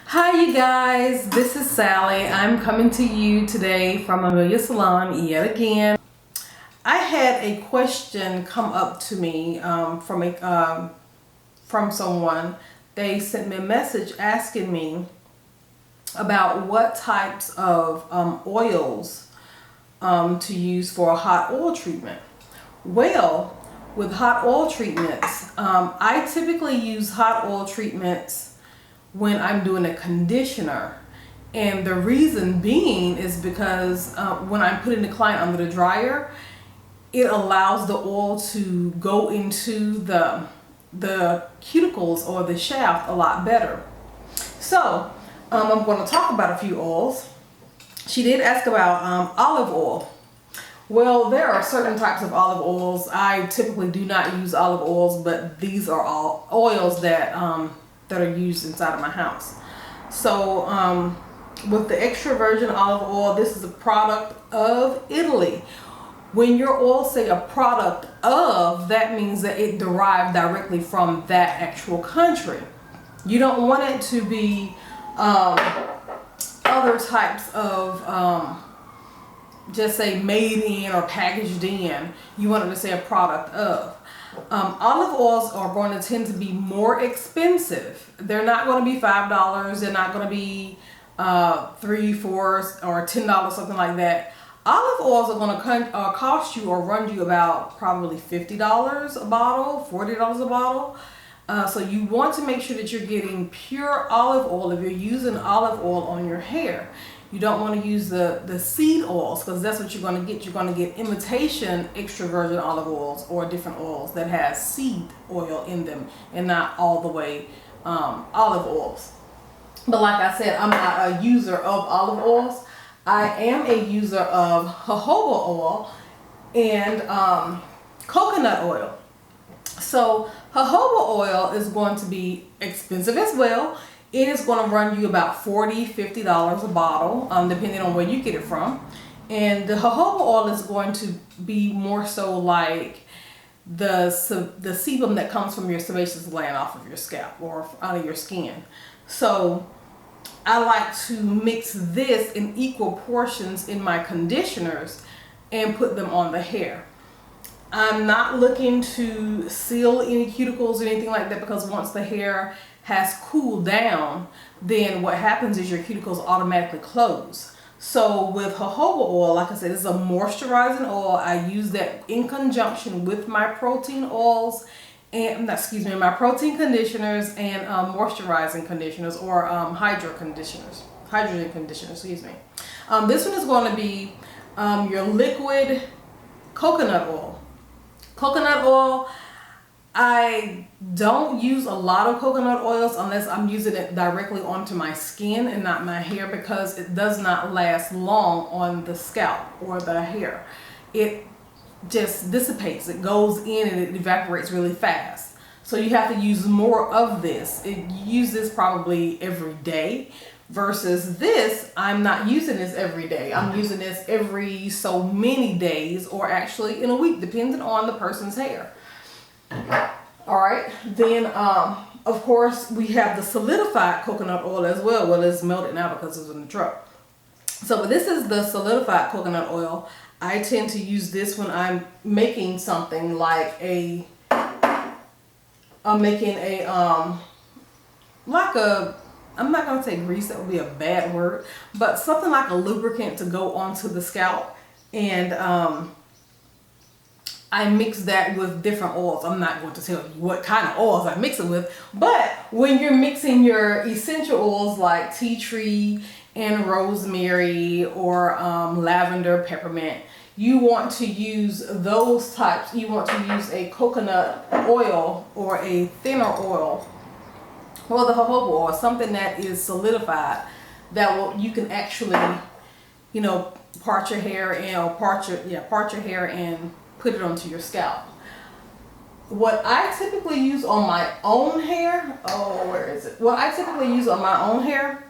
Hi you guys, this is Sally. I'm coming to you today from Amelia Salon yet again. I had a question come up to me from someone. They sent me a message asking me about what types of oils to use for a hot oil treatment. Well, with hot oil treatments, I typically use hot oil treatments when I'm doing a conditioner. And the reason being is because when I'm putting the client under the dryer, it allows the oil to go into the cuticles or the shaft a lot better. So I'm going to talk about a few oils. She did ask about olive oil. Well, there are certain types of olive oils. I typically do not use olive oils, but these are all oils that are used inside of my house. So with the extra virgin olive oil, this is a product of Italy. When your oils say a product of, that means that it derived directly from that actual country. You don't want it to be other types of just say made in or packaged in. You want it to say a product of. Olive oils are going to tend to be more expensive. They're not going to be $5. They're not going to be $3, $4, or $10, something like that. Olive oils are going to cost you or run you about probably $50 a bottle, $40 a bottle. So you want to make sure that you're getting pure olive oil if you're using olive oil on your hair. You don't want to use the seed oils, because that's what you're going to get. You're going to get imitation extra virgin olive oils or different oils that has seed oil in them and not all the way olive oils. But like I said, I'm not a user of olive oils. I am a user of jojoba oil and coconut oil. So jojoba oil is going to be expensive as well. It is going to run you about $40, $50 a bottle, depending on where you get it from. And the jojoba oil is going to be more so like the sebum that comes from your sebaceous gland off of your scalp or out of your skin. So I like to mix this in equal portions in my conditioners and put them on the hair. I'm not looking to seal any cuticles or anything like that, because once the hair has cooled down, then what happens is your cuticles automatically close. So with jojoba oil, like I said, it's a moisturizing oil. I use that in conjunction with my protein oils and, my protein conditioners and moisturizing conditioners or hydrogen conditioners, excuse me. This one is going to be your liquid coconut oil. Coconut oil, I don't use a lot of coconut oils unless I'm using it directly onto my skin and not my hair, because it does not last long on the scalp or the hair. It just dissipates. It goes in and it evaporates really fast. So you have to use more of this. You use this probably every day, versus this, I'm not using this every day. I'm using this every so many days, or actually in a week, depending on the person's hair. All right, then of course we have the solidified coconut oil as well. Well, it's melted now because it's in the truck. So this is the solidified coconut oil. I tend to use this when I'm making something like I'm not going to say grease, that would be a bad word, but something like a lubricant to go onto the scalp. And I mix that with different oils. I'm not going to tell you what kind of oils I mix it with, but when you're mixing your essential oils like tea tree and rosemary or lavender, peppermint, you want to use those types. You want to use a coconut oil or a thinner oil, or the jojoba oil, something that is solidified, that you can actually, part your hair and put it onto your scalp. What I typically use on my own hair, what I typically use on my own hair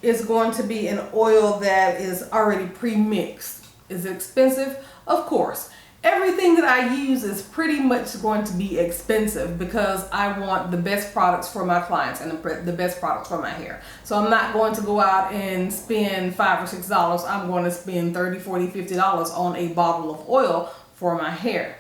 is going to be an oil that is already pre-mixed. Is it expensive? Of course. everything that I use is pretty much going to be expensive because I want the best products for my clients and the best products for my hair. So I'm not going to go out and spend $5 or $6. I'm going to spend $30, $40, $50 on a bottle of oil for my hair.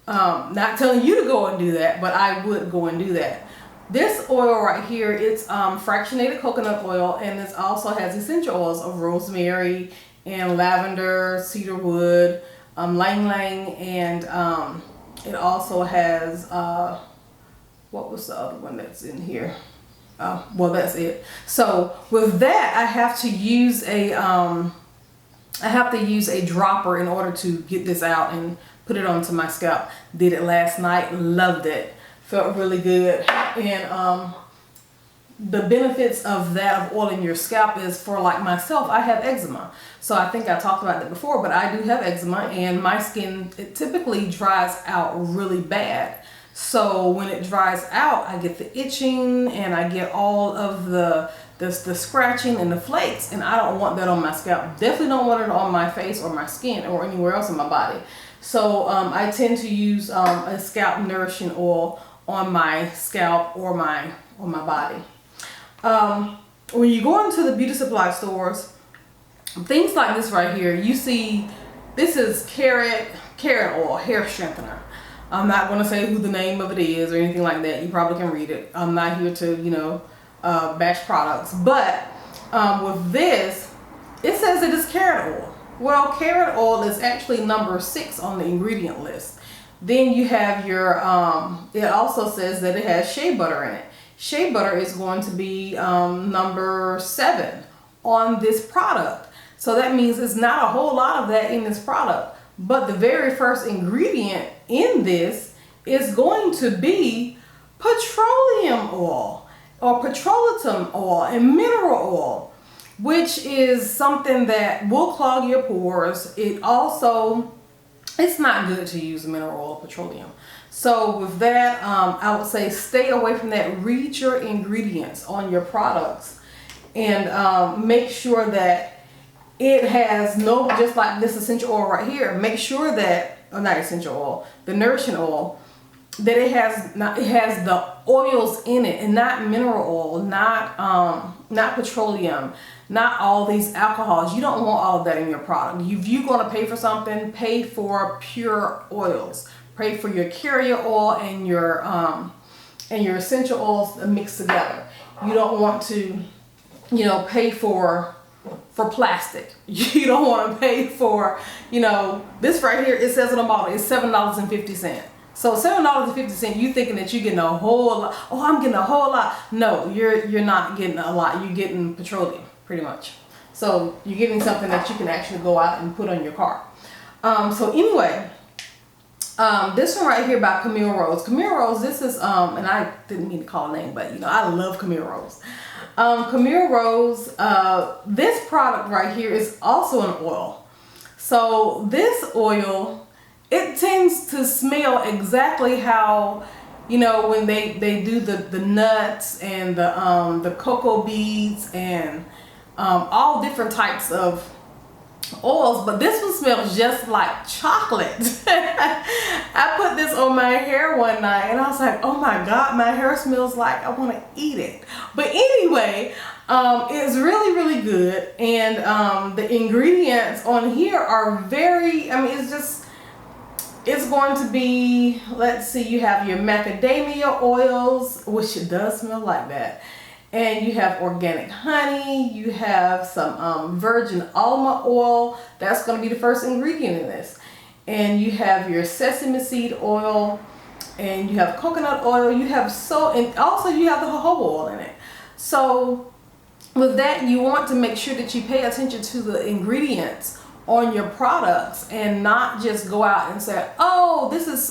Not telling you to go and do that, but I would go and do that. This oil right here, it's fractionated coconut oil, and it also has essential oils of rosemary and lavender, cedarwood, ylang ylang, and it also has what was the other one that's in here? Well, that's it. So with that, I have to use a dropper in order to get this out and put it onto my scalp. Did it last night, loved it, felt really good. And the benefits of that, of oiling your scalp, is for, like myself, I have eczema. So I think I talked about that before, but I do have eczema, and my skin, it typically dries out really bad. So when it dries out, I get the itching and I get all of the scratching and the flakes, and I don't want that on my scalp. Definitely don't want it on my face or my skin or anywhere else in my body. So I tend to use a scalp nourishing oil on my scalp or my body. When you go into the beauty supply stores, things like this right here, you see this is carrot oil, hair strengthener. I'm not going to say who the name of it is or anything like that. You probably can read it. I'm not here to, bash products. But with this, it says it is carrot oil. Well, carrot oil is actually number 6 on the ingredient list. Then you have your, it also says that it has shea butter in it. Shea butter is going to be number 7 on this product. So that means it's not a whole lot of that in this product. But the very first ingredient in this is going to be petroleum oil or petrolatum oil and mineral oil, which is something that will clog your pores. It also, it's not good to use mineral oil, petroleum. So with that, I would say stay away from that. Read your ingredients on your products and make sure that it has no, just like this essential oil right here, make sure that, or not essential oil, the nourishing oil, that it has the oils in it and not mineral oil, not petroleum, not all these alcohols. You don't want all of that in your product. If you're going to pay for something, pay for pure oils. Pay for your carrier oil and your essential oils mixed together. You don't want to, pay for plastic. You don't want to pay for, this right here, it says on the bottle, it's $7.50. So $7.50, you thinking that you're getting a whole lot. Oh, I'm getting a whole lot. No, you're not getting a lot. You're getting petroleum, pretty much. So you're getting something that you can actually go out and put on your car. So anyway, this one right here by Camille Rose. Camille Rose, this is, and I didn't mean to call a name, but I love Camille Rose. Camille Rose, this product right here is also an oil. So this oil, it tends to smell exactly how, when they do the nuts and the cocoa beads and all different types of oils, but this one smells just like chocolate. I put this on my hair one night and I was like, oh my God, my hair smells like I want to eat it. But anyway, it's really, really good. And the ingredients on here are very, it's going to be, let's see, you have your macadamia oils, which it does smell like that. And you have organic honey, you have some virgin almond oil. That's going to be the first ingredient in this. And you have your sesame seed oil, and you have coconut oil, and also you have the jojoba oil in it. So with that, you want to make sure that you pay attention to the ingredients on your products and not just go out and say, oh, this is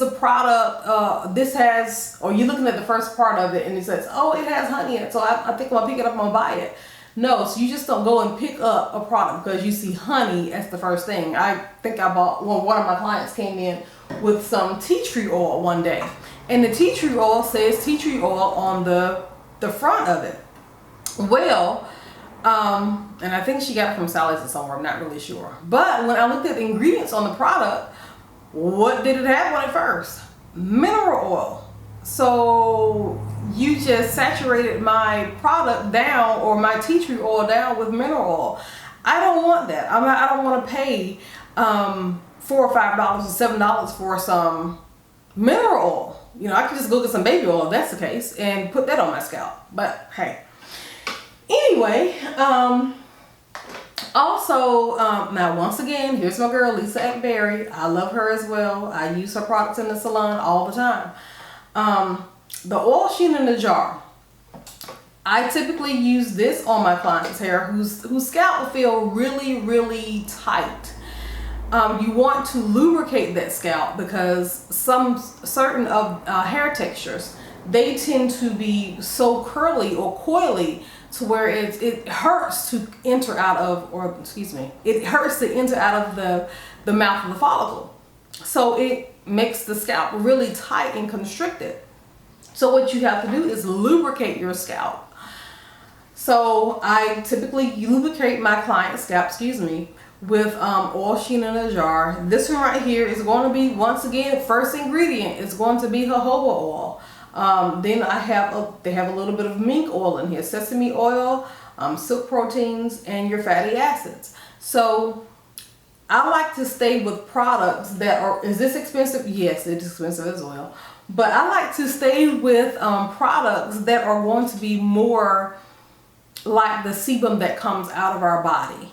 a product, this has, or you're looking at the first part of it and it says, oh, it has honey in it, so I think I'm gonna pick it up, I'm gonna buy it. No, so you just don't go and pick up a product because you see honey as the first thing. I think I bought, one of my clients came in with some tea tree oil one day, and the tea tree oil says tea tree oil on the front of it. Well, And I think she got it from Sally's or somewhere, I'm not really sure. But when I looked at the ingredients on the product, what did it have on it first? Mineral oil. So you just saturated my product down, or my tea tree oil down, with mineral oil. I don't want that. I don't want to pay $4 or $5 or $7 for some mineral oil. You know, I could just go get some baby oil if that's the case and put that on my scalp. But hey, anyway, also, now once again, here's my girl Lisa Berry. I love her as well. I use her products in the salon all the time. The oil sheen in the jar. I typically use this on my clients' hair whose scalp will feel really, really tight. You want to lubricate that scalp because some certain of hair textures, they tend to be so curly or coily to where it hurts to enter out of, or excuse me, it hurts to enter out of the mouth of the follicle. So it makes the scalp really tight and constricted. So what you have to do is lubricate your scalp. So I typically lubricate my client's scalp, with oil sheen in a jar. This one right here is going to be, once again, first ingredient is going to be jojoba oil. Then they have a little bit of mink oil in here, sesame oil, silk proteins, and your fatty acids. So I like to stay with products that are, is this expensive? Yes, it's expensive as well. But I like to stay with products that are going to be more like the sebum that comes out of our body.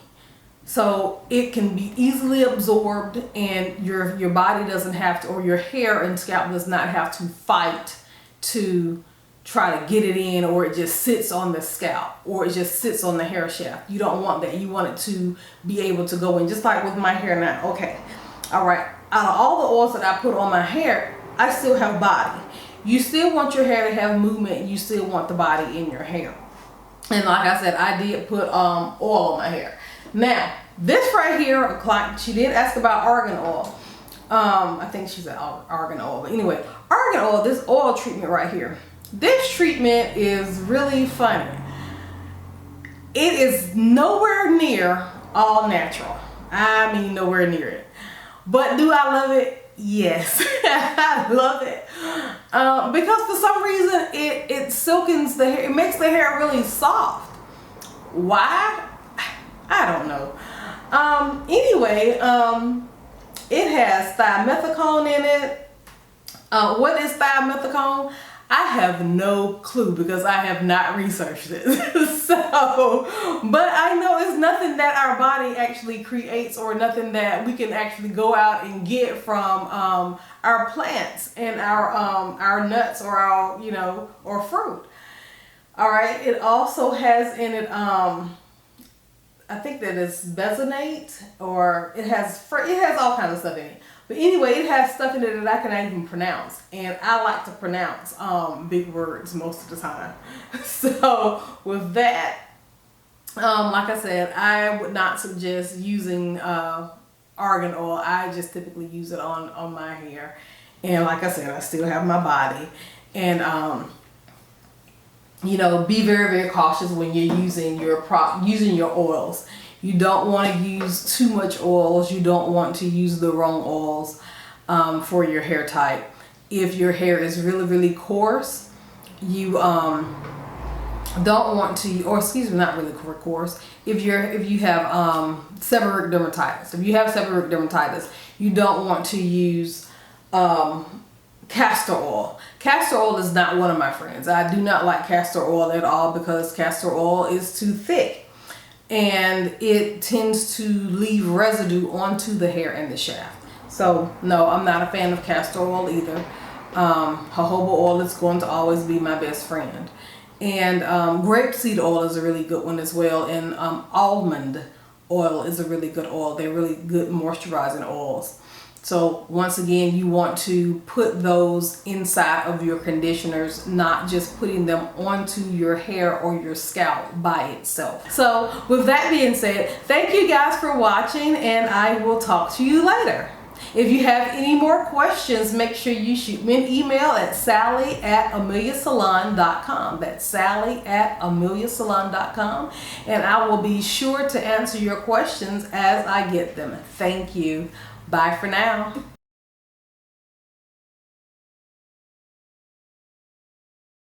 So it can be easily absorbed, and your body doesn't have to, or your hair and scalp does not have to fight to try to get it in, or it just sits on the scalp, or it just sits on the hair shaft. You don't want that. You want it to be able to go in, just like with my hair now. Okay, all right, out of all the oils that I put on my hair, I still have body. You still want your hair to have movement. You still want the body in your hair. And like I said, I did put oil on my hair. Now, this right here, a client, she did ask about argan oil. I think she said argan oil. But anyway, argan oil, this oil treatment right here. This treatment is really funny. It is nowhere near all natural. I mean, nowhere near it. But do I love it? Yes, I love it. Because for some reason, it silkens the hair. It makes the hair really soft. Why? I don't know. Anyway, it has thymethicone in it. What is thymethicone? I have no clue because I have not researched it. But I know it's nothing that our body actually creates, or nothing that we can actually go out and get from our plants and our nuts, or our or fruit. All right. It also has in it I think that is Benzoate, or it has all kinds of stuff in it. But anyway, it has stuff in it that I cannot even pronounce, and I like to pronounce big words most of the time. So with that, like I said, I would not suggest using argan oil. I just typically use it on my hair, and like I said, I still have my body, and be very, very cautious when you're using your oils. You don't want to use too much oils. You don't want to use the wrong oils for your hair type. If your hair is really, really coarse, you don't want to, or excuse me, not really coarse. If you have seborrheic dermatitis, you don't want to use castor oil. Castor oil is not one of my friends. I do not like castor oil at all because castor oil is too thick, and it tends to leave residue onto the hair and the shaft. So no, I'm not a fan of castor oil either. Jojoba oil is going to always be my best friend. And grapeseed oil is a really good one as well. And almond oil is a really good oil. They're really good moisturizing oils. So once again, you want to put those inside of your conditioners, not just putting them onto your hair or your scalp by itself. So with that being said, thank you guys for watching, and I will talk to you later. If you have any more questions, make sure you shoot me an email at sally@ameliasalon.com. That's sally@ameliasalon.com. And I will be sure to answer your questions as I get them. Thank you. Bye for now.